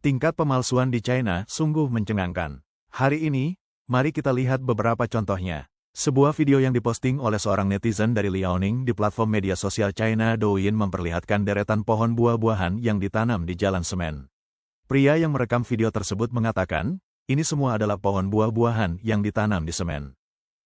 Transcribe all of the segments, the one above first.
Tingkat pemalsuan di China sungguh mencengangkan. Hari ini, mari kita lihat beberapa contohnya. Sebuah video yang diposting oleh seorang netizen dari Liaoning di platform media sosial China Douyin memperlihatkan deretan pohon buah-buahan yang ditanam di jalan semen. Pria yang merekam video tersebut mengatakan, ini semua adalah pohon buah-buahan yang ditanam di semen.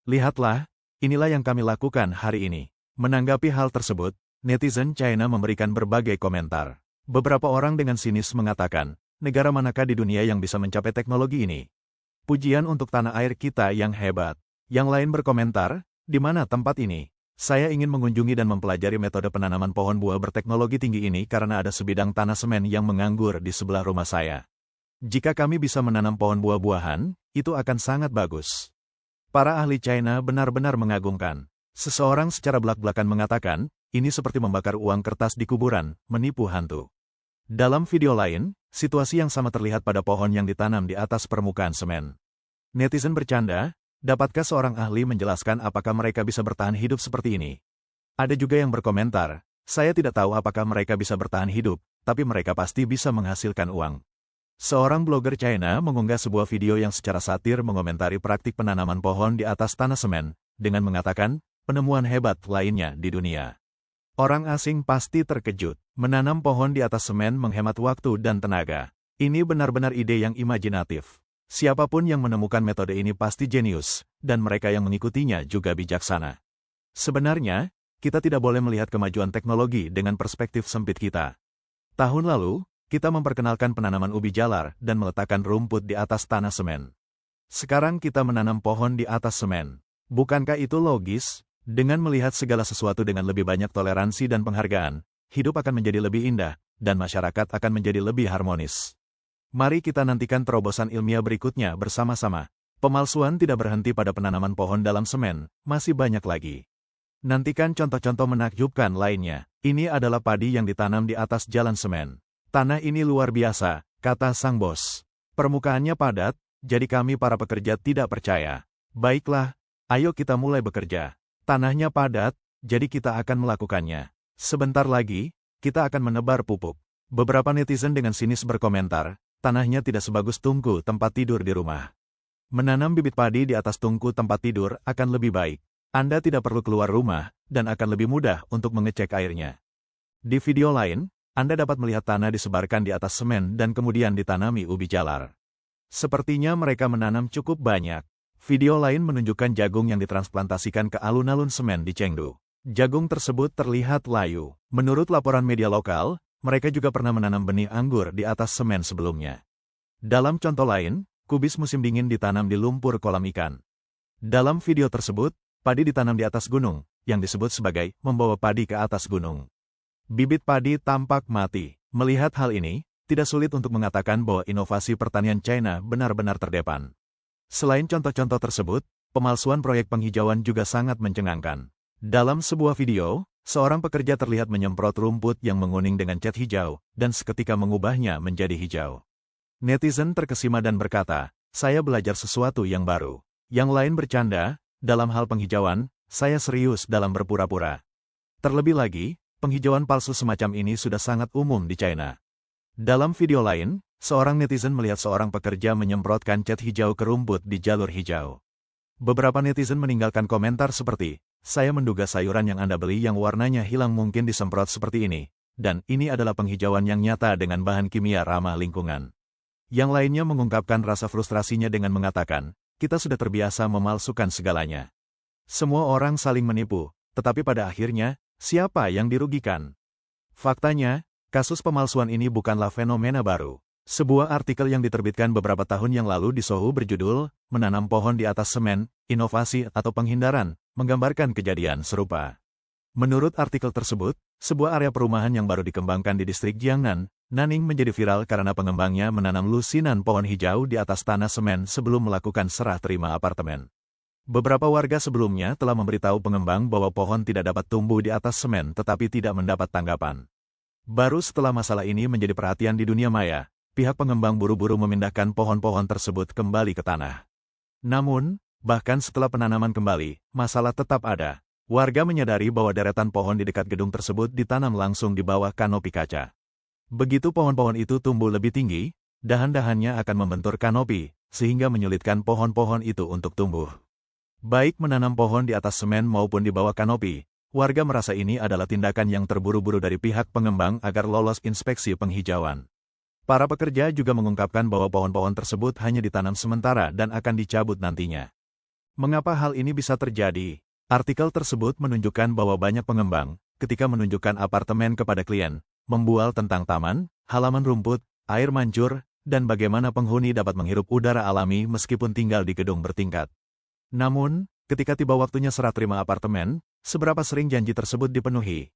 Lihatlah, inilah yang kami lakukan hari ini. Menanggapi hal tersebut, netizen China memberikan berbagai komentar. Beberapa orang dengan sinis mengatakan, negara manakah di dunia yang bisa mencapai teknologi ini? Pujian untuk tanah air kita yang hebat. Yang lain berkomentar, di mana tempat ini? Saya ingin mengunjungi dan mempelajari metode penanaman pohon buah berteknologi tinggi ini karena ada sebidang tanah semen yang menganggur di sebelah rumah saya. Jika kami bisa menanam pohon buah-buahan, itu akan sangat bagus. Para ahli China benar-benar mengagumkan. Seseorang secara belak-belakan mengatakan, ini seperti membakar uang kertas di kuburan, menipu hantu. Dalam video lain, situasi yang sama terlihat pada pohon yang ditanam di atas permukaan semen. Netizen bercanda, dapatkah seorang ahli menjelaskan apakah mereka bisa bertahan hidup seperti ini? Ada juga yang berkomentar, saya tidak tahu apakah mereka bisa bertahan hidup, tapi mereka pasti bisa menghasilkan uang. Seorang blogger China mengunggah sebuah video yang secara satir mengomentari praktik penanaman pohon di atas tanah semen, dengan mengatakan, penemuan hebat lainnya di dunia. Orang asing pasti terkejut. Menanam pohon di atas semen menghemat waktu dan tenaga. Ini benar-benar ide yang imajinatif. Siapapun yang menemukan metode ini pasti jenius, dan mereka yang mengikutinya juga bijaksana. Sebenarnya, kita tidak boleh melihat kemajuan teknologi dengan perspektif sempit kita. Tahun lalu, kita memperkenalkan penanaman ubi jalar dan meletakkan rumput di atas tanah semen. Sekarang kita menanam pohon di atas semen. Bukankah itu logis? Dengan melihat segala sesuatu dengan lebih banyak toleransi dan penghargaan, hidup akan menjadi lebih indah, dan masyarakat akan menjadi lebih harmonis. Mari kita nantikan terobosan ilmiah berikutnya bersama-sama. Pemalsuan tidak berhenti pada penanaman pohon dalam semen, masih banyak lagi. Nantikan contoh-contoh menakjubkan lainnya. Ini adalah padi yang ditanam di atas jalan semen. Tanah ini luar biasa, kata sang bos. Permukaannya padat, jadi kami para pekerja tidak percaya. Baiklah, ayo kita mulai bekerja. Tanahnya padat, jadi kita akan melakukannya. Sebentar lagi, kita akan menebar pupuk. Beberapa netizen dengan sinis berkomentar, tanahnya tidak sebagus tungku tempat tidur di rumah. Menanam bibit padi di atas tungku tempat tidur akan lebih baik. Anda tidak perlu keluar rumah, dan akan lebih mudah untuk mengecek airnya. Di video lain, Anda dapat melihat tanah disebarkan di atas semen dan kemudian ditanami ubi jalar. Sepertinya mereka menanam cukup banyak. Video lain menunjukkan jagung yang ditransplantasikan ke alun-alun semen di Chengdu. Jagung tersebut terlihat layu. Menurut laporan media lokal, mereka juga pernah menanam benih anggur di atas semen sebelumnya. Dalam contoh lain, kubis musim dingin ditanam di lumpur kolam ikan. Dalam video tersebut, padi ditanam di atas gunung, yang disebut sebagai membawa padi ke atas gunung. Bibit padi tampak mati. Melihat hal ini, tidak sulit untuk mengatakan bahwa inovasi pertanian China benar-benar terdepan. Selain contoh-contoh tersebut, pemalsuan proyek penghijauan juga sangat mencengangkan. Dalam sebuah video, seorang pekerja terlihat menyemprot rumput yang menguning dengan cat hijau, dan seketika mengubahnya menjadi hijau. Netizen terkesima dan berkata, saya belajar sesuatu yang baru. Yang lain bercanda, dalam hal penghijauan, saya serius dalam berpura-pura. Terlebih lagi, penghijauan palsu semacam ini sudah sangat umum di China. Dalam video lain, seorang netizen melihat seorang pekerja menyemprotkan cat hijau ke rumput di jalur hijau. Beberapa netizen meninggalkan komentar seperti, saya menduga sayuran yang Anda beli yang warnanya hilang mungkin disemprot seperti ini, dan ini adalah penghijauan yang nyata dengan bahan kimia ramah lingkungan. Yang lainnya mengungkapkan rasa frustrasinya dengan mengatakan, kita sudah terbiasa memalsukan segalanya. Semua orang saling menipu, tetapi pada akhirnya, siapa yang dirugikan? Faktanya, kasus pemalsuan ini bukanlah fenomena baru. Sebuah artikel yang diterbitkan beberapa tahun yang lalu di Sohu berjudul, Menanam Pohon di Atas Semen, Inovasi atau Penghindaran, menggambarkan kejadian serupa. Menurut artikel tersebut, sebuah area perumahan yang baru dikembangkan di distrik Jiangnan, Nanning menjadi viral karena pengembangnya menanam lusinan pohon hijau di atas tanah semen sebelum melakukan serah terima apartemen. Beberapa warga sebelumnya telah memberitahu pengembang bahwa pohon tidak dapat tumbuh di atas semen tetapi tidak mendapat tanggapan. Baru setelah masalah ini menjadi perhatian di dunia maya, pihak pengembang buru-buru memindahkan pohon-pohon tersebut kembali ke tanah. Namun, bahkan setelah penanaman kembali, masalah tetap ada. Warga menyadari bahwa deretan pohon di dekat gedung tersebut ditanam langsung di bawah kanopi kaca. Begitu pohon-pohon itu tumbuh lebih tinggi, dahan-dahannya akan membentur kanopi, sehingga menyulitkan pohon-pohon itu untuk tumbuh. Baik menanam pohon di atas semen maupun di bawah kanopi, warga merasa ini adalah tindakan yang terburu-buru dari pihak pengembang agar lolos inspeksi penghijauan. Para pekerja juga mengungkapkan bahwa pohon-pohon tersebut hanya ditanam sementara dan akan dicabut nantinya. Mengapa hal ini bisa terjadi? Artikel tersebut menunjukkan bahwa banyak pengembang, ketika menunjukkan apartemen kepada klien, membual tentang taman, halaman rumput, air mancur, dan bagaimana penghuni dapat menghirup udara alami meskipun tinggal di gedung bertingkat. Namun, ketika tiba waktunya serah terima apartemen, seberapa sering janji tersebut dipenuhi?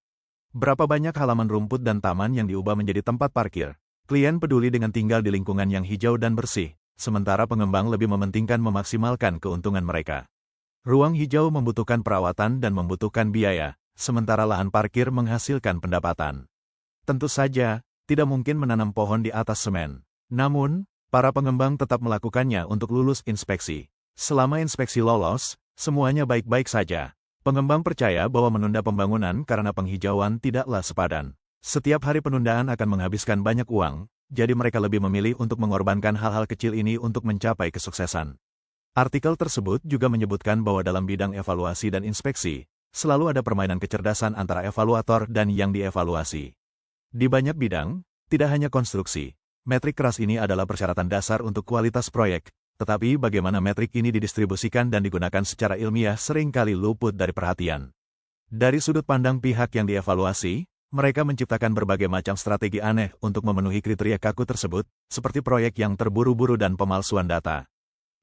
Berapa banyak halaman rumput dan taman yang diubah menjadi tempat parkir? Klien peduli dengan tinggal di lingkungan yang hijau dan bersih, sementara pengembang lebih mementingkan memaksimalkan keuntungan mereka. Ruang hijau membutuhkan perawatan dan membutuhkan biaya, sementara lahan parkir menghasilkan pendapatan. Tentu saja, tidak mungkin menanam pohon di atas semen. Namun, para pengembang tetap melakukannya untuk lulus inspeksi. Selama inspeksi lolos, semuanya baik-baik saja. Pengembang percaya bahwa menunda pembangunan karena penghijauan tidaklah sepadan. Setiap hari penundaan akan menghabiskan banyak uang, jadi mereka lebih memilih untuk mengorbankan hal-hal kecil ini untuk mencapai kesuksesan. Artikel tersebut juga menyebutkan bahwa dalam bidang evaluasi dan inspeksi, selalu ada permainan kecerdasan antara evaluator dan yang dievaluasi. Di banyak bidang, tidak hanya konstruksi, metrik keras ini adalah persyaratan dasar untuk kualitas proyek, tetapi bagaimana metrik ini didistribusikan dan digunakan secara ilmiah seringkali luput dari perhatian. Dari sudut pandang pihak yang dievaluasi, mereka menciptakan berbagai macam strategi aneh untuk memenuhi kriteria kaku tersebut, seperti proyek yang terburu-buru dan pemalsuan data.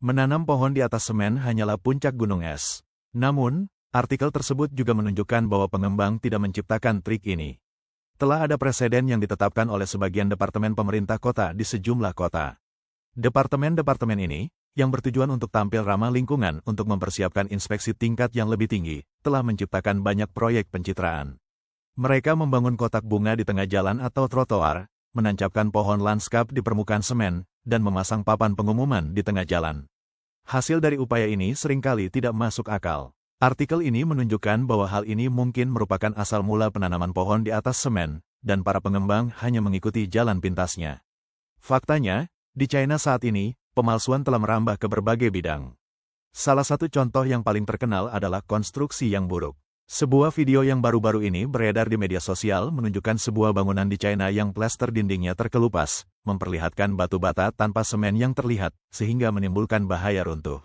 Menanam pohon di atas semen hanyalah puncak gunung es. Namun, artikel tersebut juga menunjukkan bahwa pengembang tidak menciptakan trik ini. Telah ada preseden yang ditetapkan oleh sebagian departemen pemerintah kota di sejumlah kota. Departemen-departemen ini, yang bertujuan untuk tampil ramah lingkungan untuk mempersiapkan inspeksi tingkat yang lebih tinggi, telah menciptakan banyak proyek pencitraan. Mereka membangun kotak bunga di tengah jalan atau trotoar, menancapkan pohon lanskap di permukaan semen, dan memasang papan pengumuman di tengah jalan. Hasil dari upaya ini seringkali tidak masuk akal. Artikel ini menunjukkan bahwa hal ini mungkin merupakan asal mula penanaman pohon di atas semen, dan para pengembang hanya mengikuti jalan pintasnya. Faktanya, di China saat ini, pemalsuan telah merambah ke berbagai bidang. Salah satu contoh yang paling terkenal adalah konstruksi yang buruk. Sebuah video yang baru-baru ini beredar di media sosial menunjukkan sebuah bangunan di China yang plester dindingnya terkelupas, memperlihatkan batu bata tanpa semen yang terlihat, sehingga menimbulkan bahaya runtuh.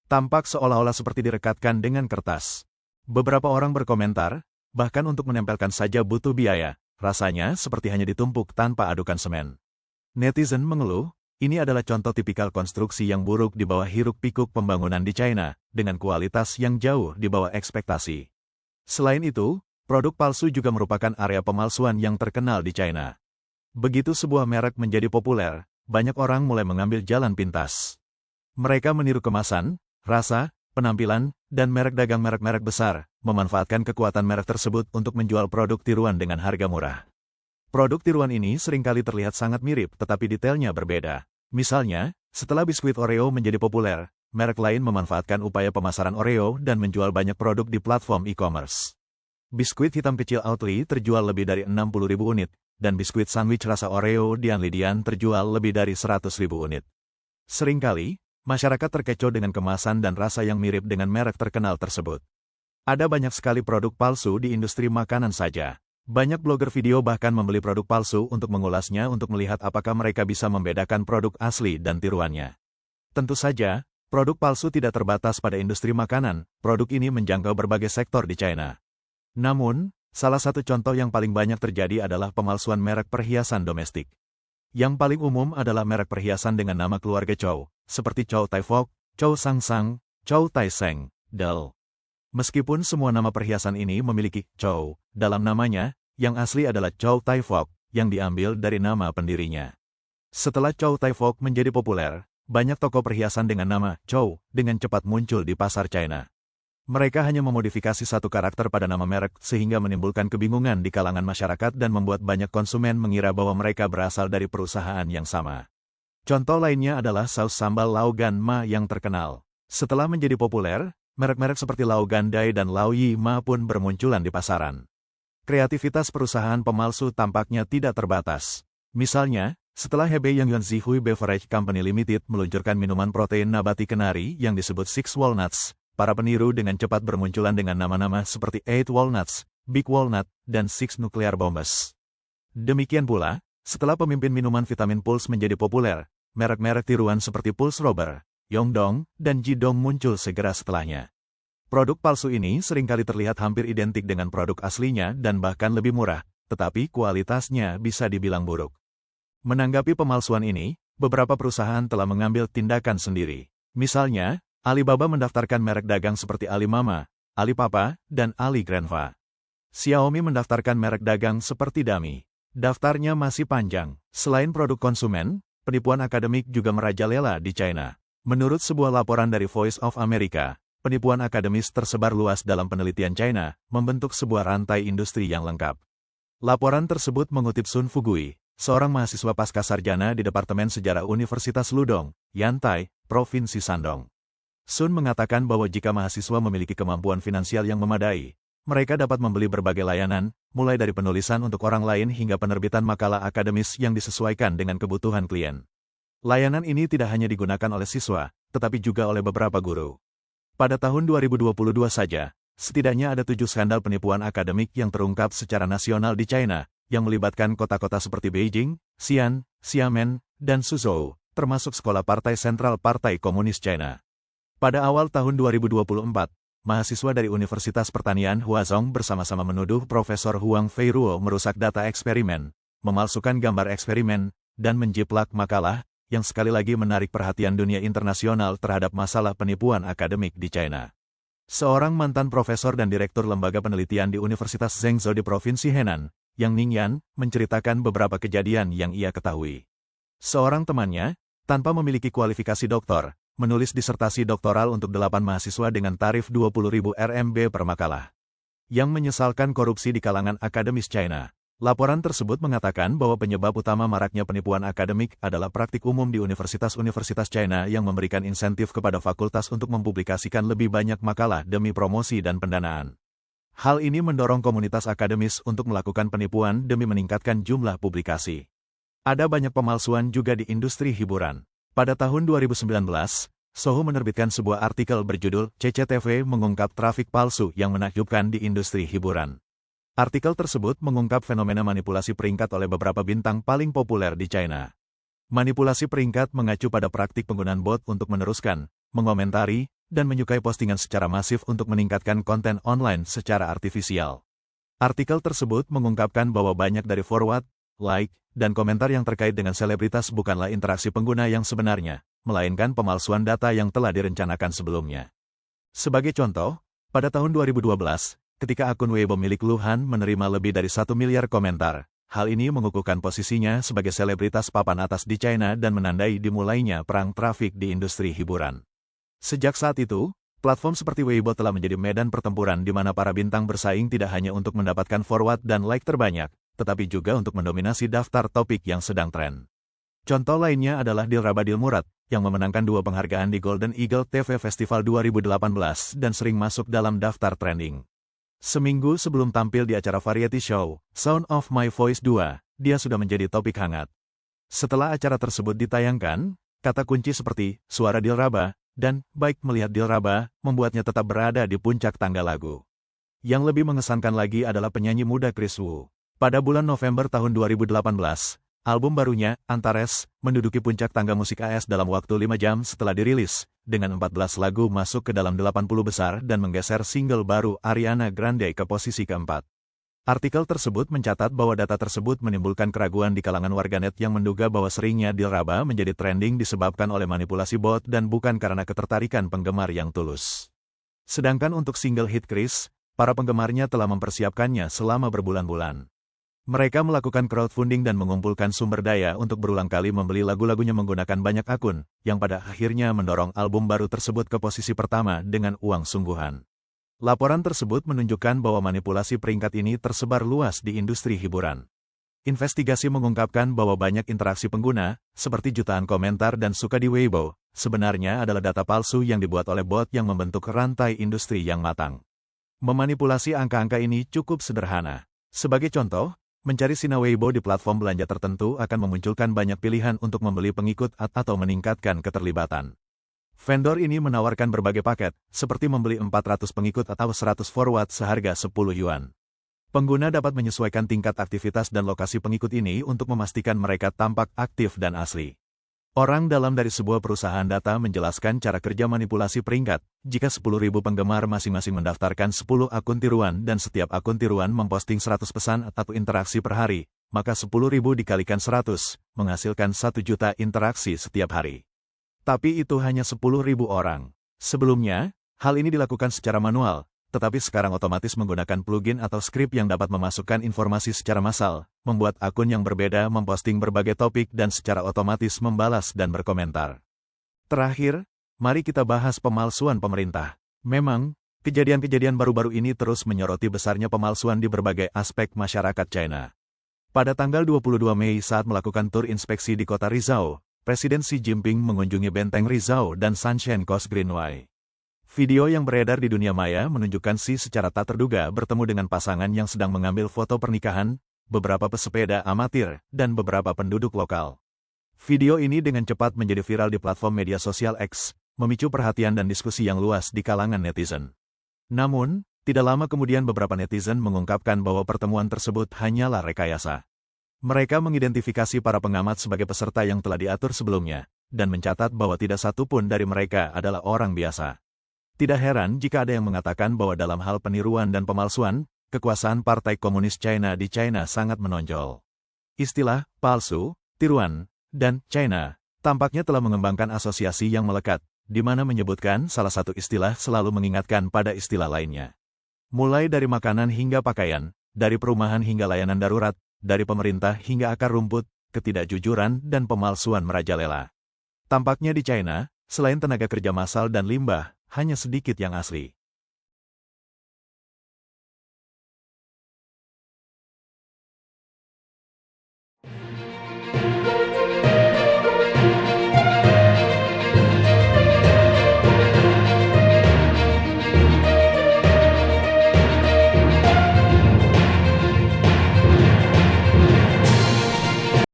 Tampak seolah-olah seperti direkatkan dengan kertas. Beberapa orang berkomentar, bahkan untuk menempelkan saja butuh biaya, rasanya seperti hanya ditumpuk tanpa adukan semen. Netizen mengeluh, ini adalah contoh tipikal konstruksi yang buruk di bawah hiruk-pikuk pembangunan di China, dengan kualitas yang jauh di bawah ekspektasi. Selain itu, produk palsu juga merupakan area pemalsuan yang terkenal di China. Begitu sebuah merek menjadi populer, banyak orang mulai mengambil jalan pintas. Mereka meniru kemasan, rasa, penampilan, dan merek dagang merek-merek besar, memanfaatkan kekuatan merek tersebut untuk menjual produk tiruan dengan harga murah. Produk tiruan ini seringkali terlihat sangat mirip tetapi detailnya berbeda. Misalnya, setelah biskuit Oreo menjadi populer, merek lain memanfaatkan upaya pemasaran Oreo dan menjual banyak produk di platform e-commerce. Biskuit hitam kecil Oatly terjual lebih dari 60.000 unit, dan biskuit sandwich rasa Oreo Dian terjual lebih dari 100.000 unit. Seringkali, masyarakat terkecoh dengan kemasan dan rasa yang mirip dengan merek terkenal tersebut. Ada banyak sekali produk palsu di industri makanan saja. Banyak blogger video bahkan membeli produk palsu untuk mengulasnya untuk melihat apakah mereka bisa membedakan produk asli dan tiruannya. Tentu saja, produk palsu tidak terbatas pada industri makanan, produk ini menjangkau berbagai sektor di China. Namun, salah satu contoh yang paling banyak terjadi adalah pemalsuan merek perhiasan domestik. Yang paling umum adalah merek perhiasan dengan nama keluarga Chow, seperti Chow Tai Fook, Chow Sang Sang, Chow Tai Seng, Del. Meskipun semua nama perhiasan ini memiliki Chow dalam namanya, yang asli adalah Chow Tai Fook, yang diambil dari nama pendirinya. Setelah Chow Tai Fook menjadi populer, banyak toko perhiasan dengan nama Chow dengan cepat muncul di pasar China. Mereka hanya memodifikasi satu karakter pada nama merek sehingga menimbulkan kebingungan di kalangan masyarakat dan membuat banyak konsumen mengira bahwa mereka berasal dari perusahaan yang sama. Contoh lainnya adalah saus sambal Lao Gan Ma yang terkenal. Setelah menjadi populer, merek-merek seperti Lao Gan Dai dan Lao Yi Ma pun bermunculan di pasaran. Kreativitas perusahaan pemalsu tampaknya tidak terbatas. Misalnya, Setelah Hebei Yangyuan Zihui Beverage Company Limited meluncurkan minuman protein nabati kenari yang disebut Six Walnuts, para peniru dengan cepat bermunculan dengan nama-nama seperti Eight Walnuts, Big Walnut, dan Six Nuclear Bombs. Demikian pula, setelah pemimpin minuman vitamin Pulse menjadi populer, merek-merek tiruan seperti Pulse Rober, Yongdong, dan Jidong muncul segera setelahnya. Produk palsu ini seringkali terlihat hampir identik dengan produk aslinya dan bahkan lebih murah, tetapi kualitasnya bisa dibilang buruk. Menanggapi pemalsuan ini, beberapa perusahaan telah mengambil tindakan sendiri. Misalnya, Alibaba mendaftarkan merek dagang seperti Alimama, Alipapa, dan AliGranva. Xiaomi mendaftarkan merek dagang seperti Dami. Daftarnya masih panjang. Selain produk konsumen, penipuan akademik juga merajalela di China. Menurut sebuah laporan dari Voice of America, penipuan akademis tersebar luas dalam penelitian China, membentuk sebuah rantai industri yang lengkap. Laporan tersebut mengutip Sun Fugui, seorang mahasiswa pascasarjana di Departemen Sejarah Universitas Ludong, Yantai, Provinsi Shandong. Sun mengatakan bahwa jika mahasiswa memiliki kemampuan finansial yang memadai, mereka dapat membeli berbagai layanan, mulai dari penulisan untuk orang lain hingga penerbitan makalah akademis yang disesuaikan dengan kebutuhan klien. Layanan ini tidak hanya digunakan oleh siswa, tetapi juga oleh beberapa guru. Pada tahun 2022 saja, setidaknya ada 7 skandal penipuan akademik yang terungkap secara nasional di China, yang melibatkan kota-kota seperti Beijing, Xi'an, Xiamen, dan Suzhou, termasuk sekolah Partai Sentral Partai Komunis China. Pada awal tahun 2024, mahasiswa dari Universitas Pertanian Huazhong bersama-sama menuduh Profesor Huang Feiruo merusak data eksperimen, memalsukan gambar eksperimen, dan menjiplak makalah, yang sekali lagi menarik perhatian dunia internasional terhadap masalah penipuan akademik di China. Seorang mantan profesor dan direktur lembaga penelitian di Universitas Zhengzhou di Provinsi Henan, Yang Ningyan, menceritakan beberapa kejadian yang ia ketahui. Seorang temannya, tanpa memiliki kualifikasi doktor, menulis disertasi doktoral untuk 8 mahasiswa dengan tarif 20.000 RMB per makalah. Yang menyesalkan korupsi di kalangan akademis China. Laporan tersebut mengatakan bahwa penyebab utama maraknya penipuan akademik adalah praktik umum di universitas-universitas China yang memberikan insentif kepada fakultas untuk mempublikasikan lebih banyak makalah demi promosi dan pendanaan. Hal ini mendorong komunitas akademis untuk melakukan penipuan demi meningkatkan jumlah publikasi. Ada banyak pemalsuan juga di industri hiburan. Pada tahun 2019, Sohu menerbitkan sebuah artikel berjudul CCTV mengungkap trafik palsu yang menakjubkan di industri hiburan. Artikel tersebut mengungkap fenomena manipulasi peringkat oleh beberapa bintang paling populer di China. Manipulasi peringkat mengacu pada praktik penggunaan bot untuk meneruskan, mengomentari, dan menyukai postingan secara masif untuk meningkatkan konten online secara artifisial. Artikel tersebut mengungkapkan bahwa banyak dari forward, like, dan komentar yang terkait dengan selebritas bukanlah interaksi pengguna yang sebenarnya, melainkan pemalsuan data yang telah direncanakan sebelumnya. Sebagai contoh, pada tahun 2012, ketika akun Weibo milik Lu Han menerima lebih dari 1 miliar komentar, hal ini mengukuhkan posisinya sebagai selebritas papan atas di China dan menandai dimulainya perang trafik di industri hiburan. Sejak saat itu, platform seperti Weibo telah menjadi medan pertempuran di mana para bintang bersaing tidak hanya untuk mendapatkan forward dan like terbanyak, tetapi juga untuk mendominasi daftar topik yang sedang tren. Contoh lainnya adalah Dilraba Dilmurad, yang memenangkan 2 penghargaan di Golden Eagle TV Festival 2018 dan sering masuk dalam daftar trending. Seminggu sebelum tampil di acara variety show, Sound of My Voice 2, dia sudah menjadi topik hangat. Setelah acara tersebut ditayangkan, kata kunci seperti suara Dilraba dan baik melihat Dilraba membuatnya tetap berada di puncak tangga lagu. Yang lebih mengesankan lagi adalah penyanyi muda Chris Wu. Pada bulan November tahun 2018, album barunya, Antares, menduduki puncak tangga musik AS dalam waktu 5 jam setelah dirilis, dengan 14 lagu masuk ke dalam 80 besar dan menggeser single baru Ariana Grande ke posisi keempat. Artikel tersebut mencatat bahwa data tersebut menimbulkan keraguan di kalangan warganet yang menduga bahwa seringnya Dilraba menjadi trending disebabkan oleh manipulasi bot dan bukan karena ketertarikan penggemar yang tulus. Sedangkan untuk single hit Chris, para penggemarnya telah mempersiapkannya selama berbulan-bulan. Mereka melakukan crowdfunding dan mengumpulkan sumber daya untuk berulang kali membeli lagu-lagunya menggunakan banyak akun, yang pada akhirnya mendorong album baru tersebut ke posisi pertama dengan uang sungguhan. Laporan tersebut menunjukkan bahwa manipulasi peringkat ini tersebar luas di industri hiburan. Investigasi mengungkapkan bahwa banyak interaksi pengguna, seperti jutaan komentar dan suka di Weibo, sebenarnya adalah data palsu yang dibuat oleh bot yang membentuk rantai industri yang matang. Memanipulasi angka-angka ini cukup sederhana. Sebagai contoh, Mencari Sina Weibo di platform belanja tertentu akan memunculkan banyak pilihan untuk membeli pengikut atau meningkatkan keterlibatan. Vendor ini menawarkan berbagai paket, seperti membeli 400 pengikut atau 100 forward seharga 10 yuan. Pengguna dapat menyesuaikan tingkat aktivitas dan lokasi pengikut ini untuk memastikan mereka tampak aktif dan asli. Orang dalam dari sebuah perusahaan data menjelaskan cara kerja manipulasi peringkat. Jika 10.000 penggemar masing-masing mendaftarkan 10 akun tiruan dan setiap akun tiruan memposting 100 pesan atau interaksi per hari, maka 10.000 dikalikan 100, menghasilkan 1 juta interaksi setiap hari. Tapi itu hanya 10.000 orang. Sebelumnya, hal ini dilakukan secara manual, tetapi sekarang otomatis menggunakan plugin atau skrip yang dapat memasukkan informasi secara massal, membuat akun yang berbeda memposting berbagai topik dan secara otomatis membalas dan berkomentar. Terakhir, mari kita bahas pemalsuan pemerintah. Memang, kejadian-kejadian baru-baru ini terus menyoroti besarnya pemalsuan di berbagai aspek masyarakat China. Pada tanggal 22 Mei saat melakukan tur inspeksi di kota Rizhao, Presiden Xi Jinping mengunjungi Benteng Rizhao dan Sunshine Coast Greenway. Video yang beredar di dunia maya menunjukkan Xi secara tak terduga bertemu dengan pasangan yang sedang mengambil foto pernikahan, beberapa pesepeda amatir, dan beberapa penduduk lokal. Video ini dengan cepat menjadi viral di platform media sosial X, memicu perhatian dan diskusi yang luas di kalangan netizen. Namun, tidak lama kemudian beberapa netizen mengungkapkan bahwa pertemuan tersebut hanyalah rekayasa. Mereka mengidentifikasi para pengamat sebagai peserta yang telah diatur sebelumnya, dan mencatat bahwa tidak satu pun dari mereka adalah orang biasa. Tidak heran jika ada yang mengatakan bahwa dalam hal peniruan dan pemalsuan, kekuasaan Partai Komunis China di China sangat menonjol. Istilah palsu, tiruan, dan China tampaknya telah mengembangkan asosiasi yang melekat, di mana menyebutkan salah satu istilah selalu mengingatkan pada istilah lainnya. Mulai dari makanan hingga pakaian, dari perumahan hingga layanan darurat, dari pemerintah hingga akar rumput, ketidakjujuran dan pemalsuan merajalela. Tampaknya di China, selain tenaga kerja massal dan limbah, hanya sedikit yang asli.